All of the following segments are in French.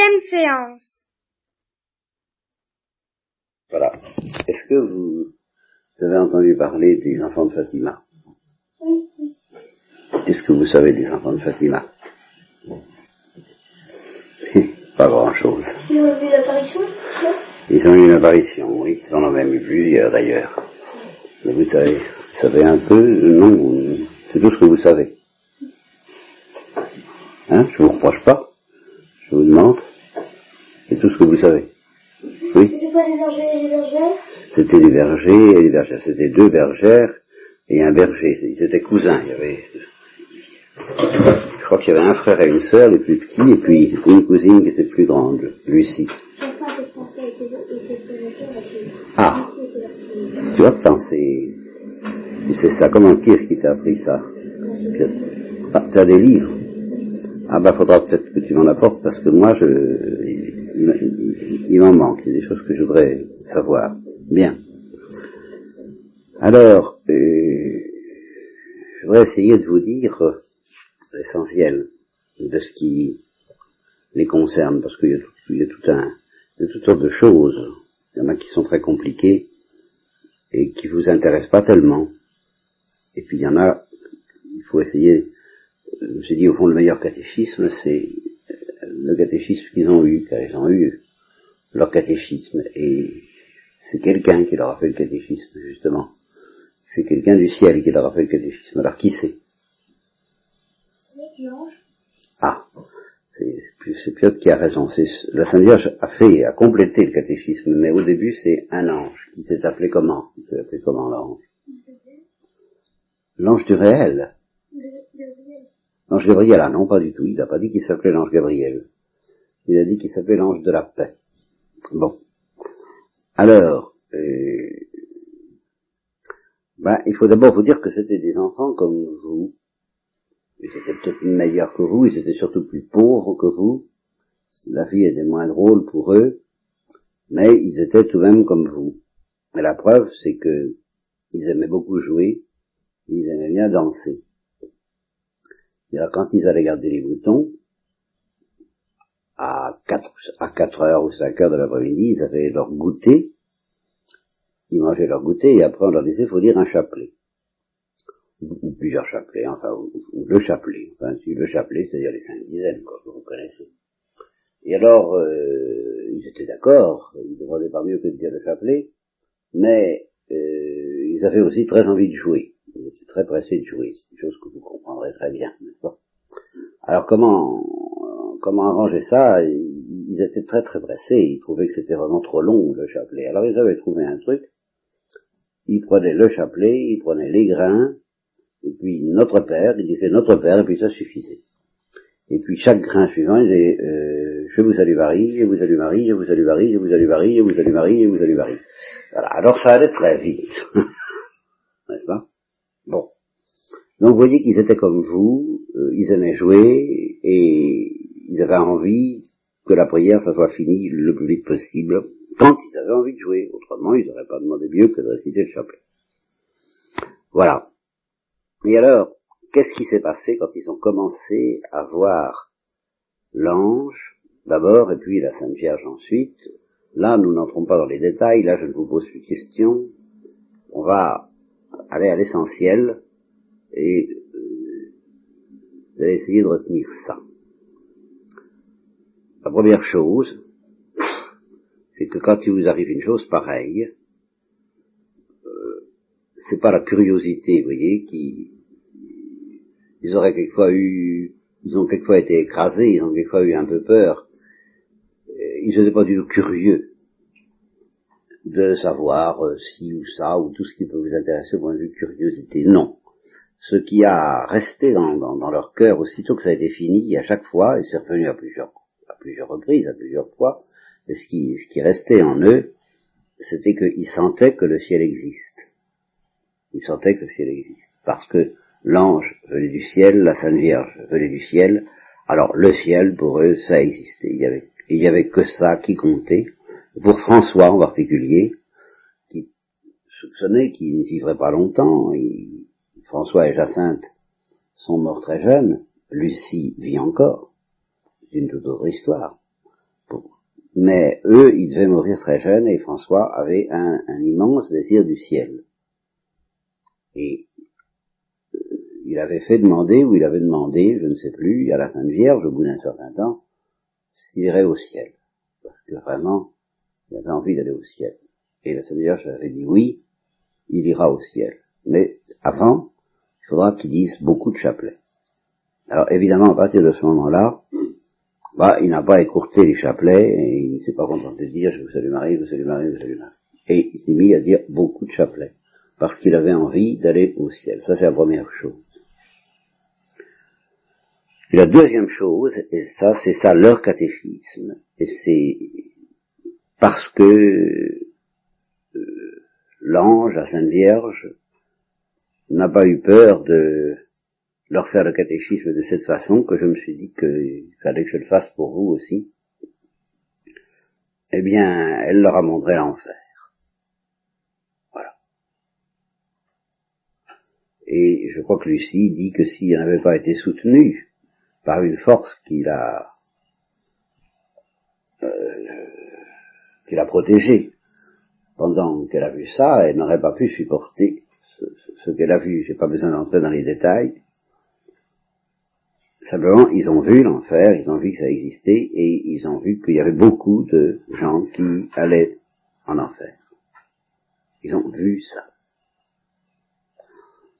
Deuxième séance. Voilà. Est-ce que vous avez entendu parler des enfants de Fatima? Oui. Qu'est-ce que vous savez des enfants de Fatima? Pas grand-chose. Ils ont vu l'apparition? Ils ont eu une apparition, oui. Ils en ont même eu plusieurs d'ailleurs. Mais vous savez un peu? Non, c'est tout ce que vous savez. Hein? Je vous reproche pas. Je vous demande. C'est tout ce que vous savez. Oui? C'était pas des bergers et des bergères? C'était des bergers et des bergères. C'était deux bergères et un berger. Ils étaient cousins. Il y avait, je crois qu'il y avait un frère et une sœur, les plus petits, et puis une cousine qui était plus grande, Lucie. Ah, tu vois, tu sais ça. Comment, qui est-ce qui t'a appris ça? Ah, tu as des livres? Ah bah faudra peut-être que tu m'en apportes, parce que moi il m'en manque. Il y a des choses que je voudrais savoir. Bien. Alors, je voudrais essayer de vous dire l'essentiel de ce qui les concerne, parce qu'il y a toutes sortes de choses. Il y en a qui sont très compliquées et qui vous intéressent pas tellement. Et puis il y en a, il faut essayer. Je me suis dit, au fond, le meilleur catéchisme, c'est le catéchisme qu'ils ont eu, car ils ont eu leur catéchisme, et c'est quelqu'un qui leur a fait le catéchisme, justement. C'est quelqu'un du ciel qui leur a fait le catéchisme. Alors, qui c'est? L'ange. Ah, c'est Piotr qui a raison. La Sainte Vierge a complété le catéchisme, mais au début, c'est un ange, qui s'est appelé comment? Il s'est appelé comment, l'ange? L'ange du réel. L'ange Gabriel, ah non, pas du tout. Il n'a pas dit qu'il s'appelait l'ange Gabriel. Il a dit qu'il s'appelait l'ange de la paix. Bon. Alors, il faut d'abord vous dire que c'était des enfants comme vous. Ils étaient peut-être meilleurs que vous, ils étaient surtout plus pauvres que vous. La vie était moins drôle pour eux, mais ils étaient tout de même comme vous. Et la preuve, c'est que ils aimaient beaucoup jouer, ils aimaient bien danser. Et alors, quand ils allaient garder les moutons, à 4 heures ou 5 heures de l'après-midi, ils avaient leur goûter, ils mangeaient leur goûter, et après on leur disait, faut dire un chapelet. Ou plusieurs chapelets, enfin, ou le chapelet. Enfin, le chapelet, c'est-à-dire les 5 dizaines, quoi, que vous connaissez. Et alors, ils étaient d'accord, ils ne demandaient pas mieux que de dire le chapelet, mais ils avaient aussi très envie de jouer. Ils étaient très pressés de jouer, c'est une chose que vous comprendrez très bien, n'est-ce pas? Alors comment arranger ça? Ils étaient très très pressés, ils trouvaient que c'était vraiment trop long, le chapelet. Alors ils avaient trouvé un truc, ils prenaient le chapelet, ils prenaient les grains, et puis notre Père, ils disaient notre Père, et puis ça suffisait. Et puis chaque grain suivant, ils disaient je vous salue Marie, je vous salue Marie, je vous salue Marie, je vous salue Marie, je vous salue Marie, je vous salue Marie. Voilà, alors ça allait très vite. N'est-ce pas? Bon. Donc vous voyez qu'ils étaient comme vous, ils aimaient jouer, et ils avaient envie que la prière, ça soit fini le plus vite possible, quand ils avaient envie de jouer. Autrement, ils n'auraient pas demandé mieux que de réciter le chapelet. Voilà. Et alors, qu'est-ce qui s'est passé quand ils ont commencé à voir l'ange, d'abord, et puis la Sainte Vierge ensuite? Là, nous n'entrons pas dans les détails, là je ne vous pose plus de questions, on va aller à l'essentiel, et vous allez essayer de retenir ça. La première chose, c'est que quand il vous arrive une chose pareille, c'est pas la curiosité, vous voyez, ils ont quelquefois été écrasés, ils ont quelquefois eu un peu peur, ils n'étaient pas du tout curieux de savoir ci ou ça, ou tout ce qui peut vous intéresser au point de vue curiosité. Non. Ce qui a resté dans leur cœur, aussitôt que ça a été fini, à chaque fois, et c'est revenu à plusieurs reprises, à plusieurs fois, et ce qui restait en eux, c'était qu'ils sentaient que le ciel existe. Ils sentaient que le ciel existe. Parce que l'ange venait du ciel, la Sainte Vierge venait du ciel, alors le ciel, pour eux, ça existait. Il y avait que ça qui comptait. Pour François en particulier, qui soupçonnait qu'il ne vivrait pas longtemps, François et Jacinthe sont morts très jeunes, Lucie vit encore, c'est une toute autre histoire. mais eux, ils devaient mourir très jeunes, et François avait un immense désir du ciel. Et il avait fait demander, ou il avait demandé, je ne sais plus, à la Sainte Vierge, au bout d'un certain temps, s'il irait au ciel. Parce que vraiment, il avait envie d'aller au ciel. Et la Sainte Vierge avait dit oui, il ira au ciel. Mais avant, il faudra qu'il dise beaucoup de chapelets. Alors évidemment, à partir de ce moment-là, il n'a pas écourté les chapelets, et il ne s'est pas contenté de dire je vous salue Marie, je vous salue Marie, je vous salue Marie. Et il s'est mis à dire beaucoup de chapelets, parce qu'il avait envie d'aller au ciel. Ça, c'est la première chose. Et la deuxième chose, et ça, c'est ça leur catéchisme, et c'est parce que l'ange, la Sainte Vierge, n'a pas eu peur de leur faire le catéchisme de cette façon que je me suis dit qu'il fallait que je le fasse pour vous aussi. Eh bien, elle leur a montré l'enfer. Voilà. Et je crois que Lucie dit que s'il n'avait pas été soutenu par une force qui l'a protégée pendant qu'elle a vu ça, elle n'aurait pas pu supporter ce qu'elle a vu. J'ai pas besoin d'entrer dans les détails. Simplement, ils ont vu l'enfer, ils ont vu que ça existait, et ils ont vu qu'il y avait beaucoup de gens qui allaient en enfer. Ils ont vu ça.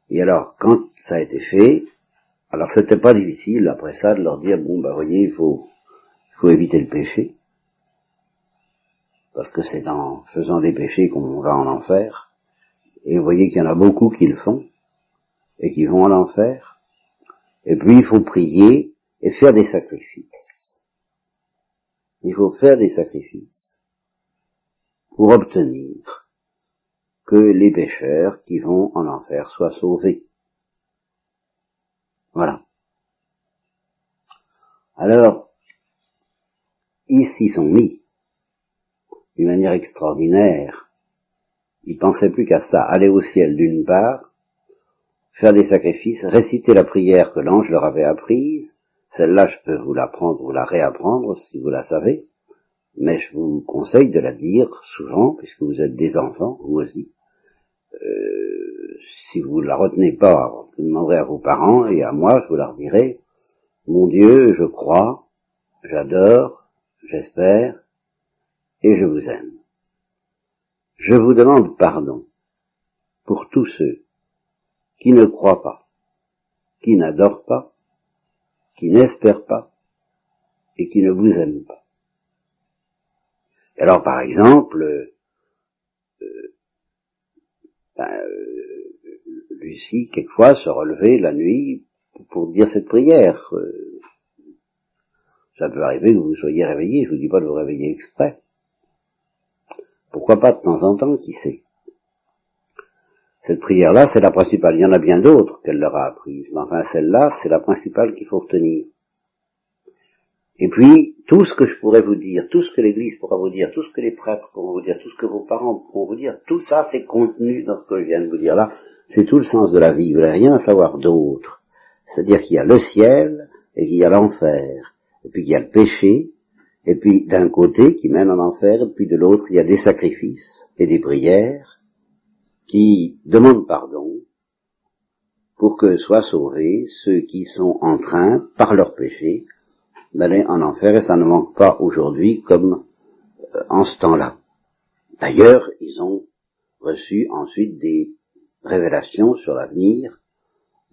Et alors, quand ça a été fait, alors c'était pas difficile après ça de leur dire, voyez, il faut éviter le péché, parce que c'est en faisant des péchés qu'on va en enfer, et vous voyez qu'il y en a beaucoup qui le font, et qui vont en enfer. Et puis, il faut prier et faire des sacrifices. Il faut faire des sacrifices pour obtenir que les pécheurs qui vont en enfer soient sauvés. Voilà. Alors, ils s'y sont mis d'une manière extraordinaire. Ils pensaient plus qu'à ça, aller au ciel d'une part, faire des sacrifices, réciter la prière que l'ange leur avait apprise. Celle-là, je peux vous l'apprendre ou la réapprendre si vous la savez, mais je vous conseille de la dire souvent, puisque vous êtes des enfants, vous aussi. Si vous ne la retenez pas, vous demanderez à vos parents et à moi, je vous la redirai. Mon Dieu, je crois, j'adore, j'espère, et je vous aime. Je vous demande pardon pour tous ceux qui ne croient pas, qui n'adorent pas, qui n'espèrent pas, et qui ne vous aiment pas. Alors, par exemple, Lucie, quelquefois, se relevait la nuit pour dire cette prière. Ça peut arriver que vous soyez réveillé, je vous dis pas de vous réveiller exprès. Pourquoi pas de temps en temps, qui sait. Cette prière-là, c'est la principale. Il y en a bien d'autres qu'elle leur a apprises, mais enfin, celle-là, c'est la principale qu'il faut retenir. Et puis, tout ce que je pourrais vous dire, tout ce que l'Église pourra vous dire, tout ce que les prêtres pourront vous dire, tout ce que vos parents pourront vous dire, tout ça, c'est contenu dans ce que je viens de vous dire là. C'est tout le sens de la vie. Vous n'avez rien à savoir d'autre. C'est-à-dire qu'il y a le ciel, et qu'il y a l'enfer, et puis qu'il y a le péché, et puis d'un côté qui mène en enfer, et puis de l'autre, il y a des sacrifices et des prières qui demandent pardon pour que soient sauvés ceux qui sont en train, par leur péché, d'aller en enfer, et ça ne manque pas aujourd'hui comme en ce temps-là. D'ailleurs, ils ont reçu ensuite des révélations sur l'avenir,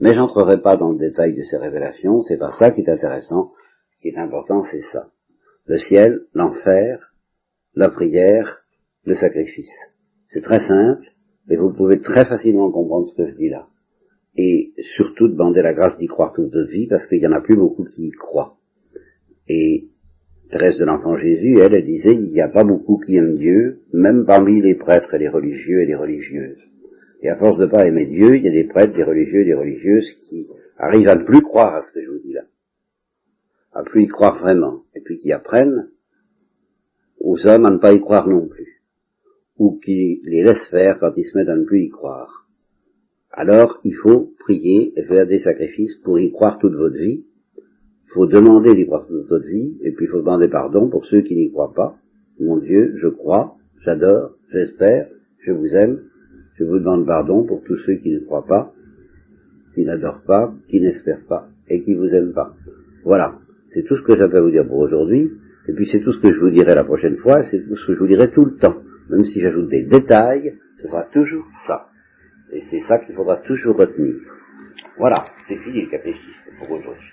mais j'entrerai pas dans le détail de ces révélations, c'est pas ça qui est intéressant. Ce qui est important, c'est ça. Le ciel, l'enfer, la prière, le sacrifice. C'est très simple, et vous pouvez très facilement comprendre ce que je dis là. Et surtout demander la grâce d'y croire toute votre vie, parce qu'il y en a plus beaucoup qui y croient. Et Thérèse de l'Enfant Jésus, elle disait, il n'y a pas beaucoup qui aiment Dieu, même parmi les prêtres et les religieux et les religieuses. Et à force de pas aimer Dieu, il y a des prêtres, des religieux et des religieuses qui arrivent à ne plus croire à ce que je vous dis là. À plus y croire vraiment. Et puis qui apprennent aux hommes à ne pas y croire non plus. Ou qui les laissent faire quand ils se mettent à ne plus y croire. Alors, il faut prier et faire des sacrifices pour y croire toute votre vie. Il faut demander d'y croire toute votre vie, et puis il faut demander pardon pour ceux qui n'y croient pas. Mon Dieu, je crois, j'adore, j'espère, je vous aime, je vous demande pardon pour tous ceux qui ne croient pas, qui n'adorent pas, qui n'espèrent pas, et qui vous aiment pas. Voilà, c'est tout ce que j'avais à vous dire pour aujourd'hui, et puis c'est tout ce que je vous dirai la prochaine fois, c'est tout ce que je vous dirai tout le temps. Même si j'ajoute des détails, ce sera toujours ça. Et c'est ça qu'il faudra toujours retenir. Voilà, c'est fini le catéchisme pour aujourd'hui.